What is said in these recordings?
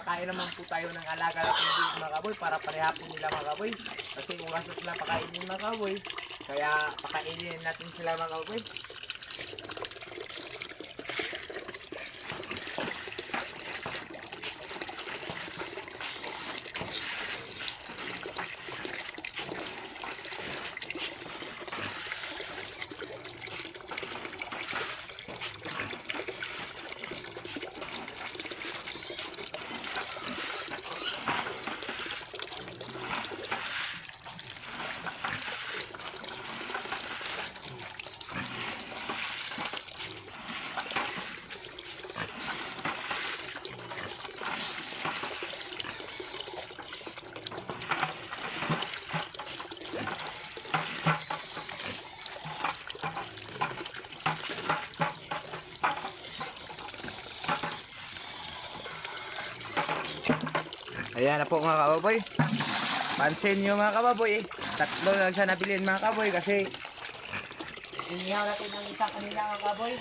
magpakain naman po tayo ng alaga natin dito mga kaboy para parehapon nila mga kaboy. Kasi oras na sila pakainin mga kaboy. Kaya pakainin natin sila mga kaboy. Ayan na po mga kababoy. Pansin nyo mga kababoy, tatlo lang siya nabilin mga kababoy kasi inihaw natin ang isa kanila mga kababoy.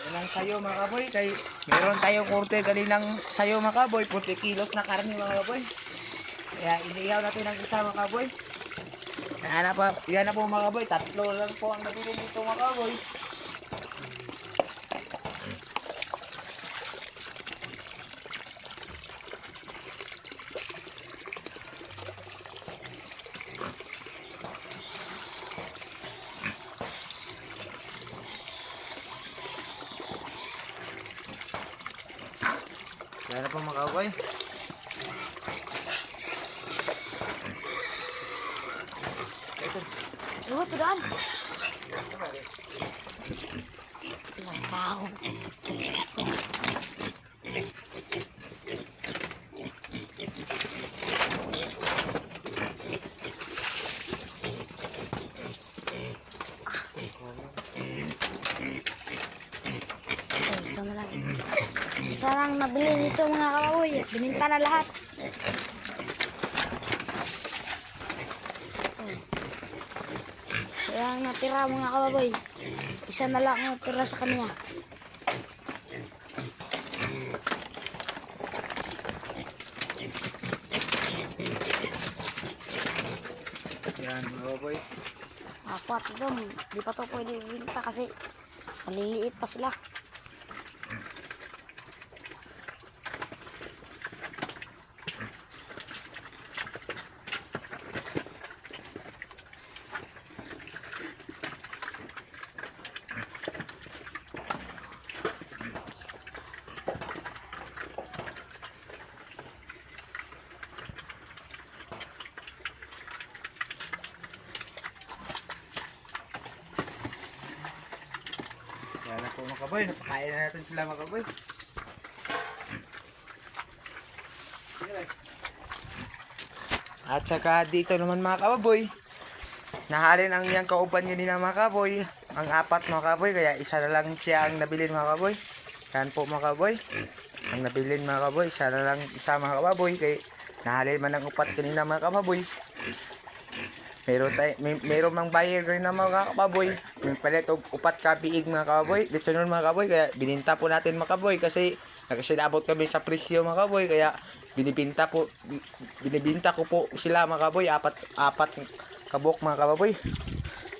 Yan ang sayo mga kababoy. Kay meron tayong korte kaninang sayo mga kababoy, 40 kilos na karne mga kababoy. Kaya inihaw natin ang isa mga kababoy. Yan na po mga kababoy, tatlo lang po ang nabilin dito mga kababoy. Yan na po mga kababoy. Luhut daan. Ilang tao. Isa lang nabili nito mga kababoy. Bininta na lahat. Isa lang natira mga kababoy. Isa na lang natira sa kanya. Yan mga kababoy. Apat ito. Di pa to pwede binta kasi maliliit pa sila. Yan na po mga kaboy, napakain na natin sila mga kaboy. At saka dito naman mga kaboy, nahalin ang iyang kauban kanina mga kaboy, ang apat mga kaboy, kaya isa na lang siya ang nabilin mga kaboy. Yan po mga kaboy, ang nabilin mga kaboy, isa na lang isa mga kaboy, kaya nahalin man ang upat kanina mga kaboy. Meron mang buyer rin na mga kababoy. May palit og upat ka biig mga kababoy. Dito nun mga kababoy, kaya bininta po natin mga kababoy kasi nakasilabot kami sa presyo mga kababoy, kaya binibinta ko po sila mga kababoy, apat kabok mga kababoy.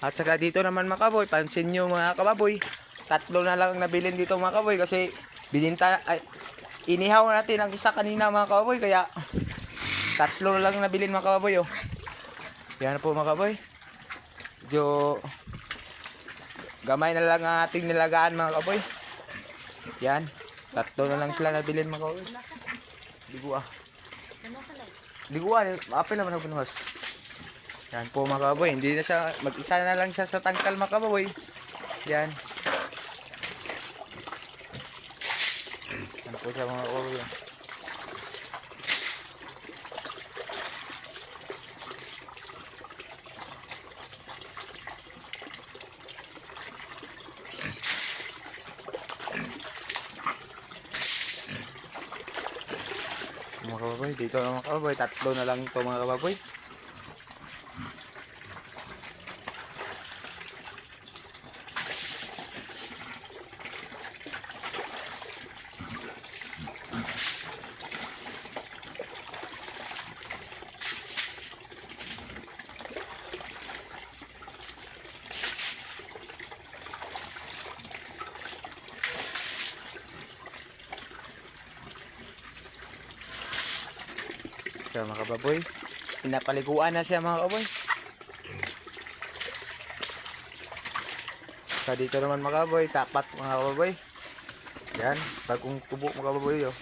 At saka dito naman mga kababoy, pansin nyo mga kababoy, tatlo na lang ang nabilin dito mga kababoy kasi inihaw natin ang isa kanina mga kababoy, kaya tatlo na lang nabilin mga kababoy. Yan po mga kaboy. Medyo gamay na lang ang ating nilagaan mga kaboy. Yan. Tatlo na lang sila nabilin mga kaboy. Ligua. Ligua. Apel naman ako pinuhas. Yan po mga kaboy. Hindi na siya, mag-isa na lang siya sa tangkal mga kaboy. Yan. Yan po siya mga kaboy. Mga kababoy, dito na mga kababoy, tatlo na lang ito mga kababoy. So mga kababoy, pinapaliguan na siya mga kababoy. So dito naman mga kababoy, tapat mga kababoy. Yan, bagong tubo mga kababoy oh.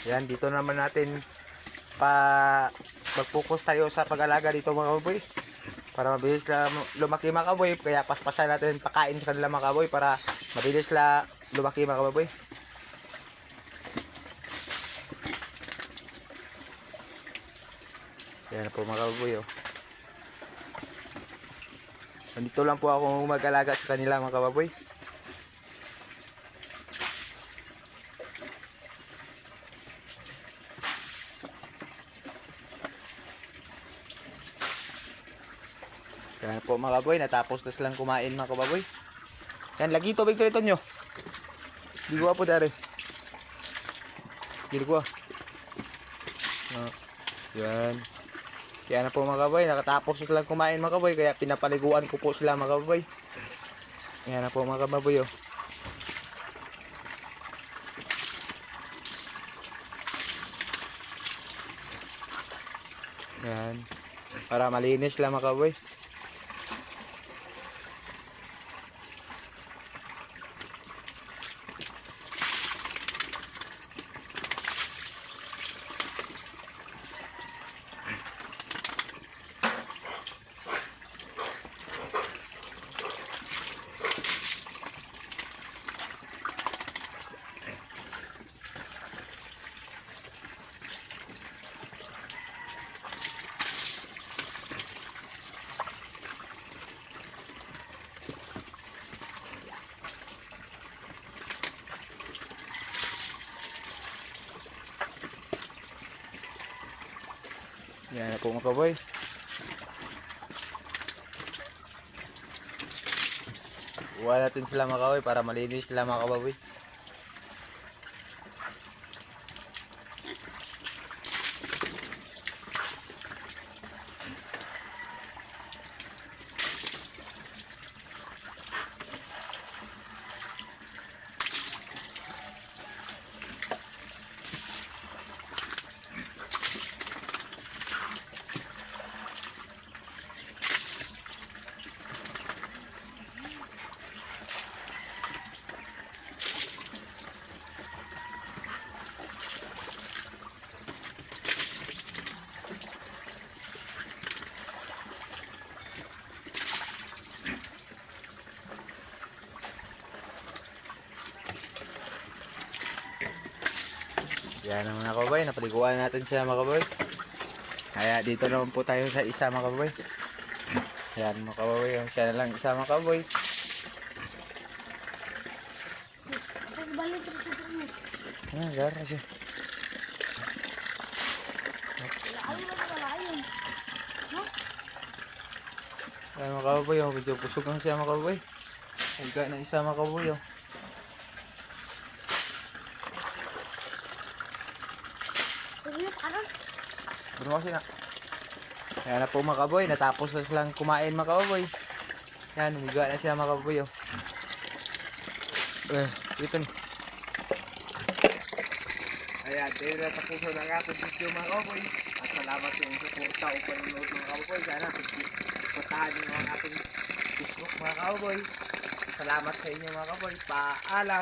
Yan, dito naman natin mag-focus tayo sa pag-alaga dito mga kababoy. Para mabilis na lumaki mga kababoy, kaya paspasan natin pakain sa kanila mga kababoy para mabilis na lumaki mga kababoy. Yan po mga kababoy oh. Nandito lang po ako mag-alaga sa kanila mga kababoy. Yan po mga kababoy, natapos na silang kumain mga kababoy. Yan, lagi tubig dito nyo. Di ko po dari. Gili ko. Yan. Kaya na po mga kababoy, nakatapos na silang kumain mga kababoy, kaya pinapaliguan ko po sila mga kababoy. Yan na po mga kababoy oh. Yan. Para malinis lang mga kababoy. Yan na po mga kababoy. Huwag natin sila mga kababoy para malinis sila mga kababoy. Yan ang mga kababoy, napaliguan natin siya mga kababoy. Kaya dito naman po tayo sa isa mga kababoy. Yan mga kababoy, siya na lang isa mga kababoy. Gara siya. Yan mga kababoy, medyo pusog lang siya mga kababoy. Huwag na isa mga kababoy. Buno kasi na. Yan na po mga kababoy, natapos na silang kumain mga kababoy. Yan, humiga na siya mga kababoy. Dito ni. Ayan, dito na tapuso ng ating video mga kababoy. At salamat sa inyong suporta o panunood mga kababoy. Sana puntahan nyo ang ating Facebook mga kababoy. Salamat sa inyo mga kababoy. Paalam!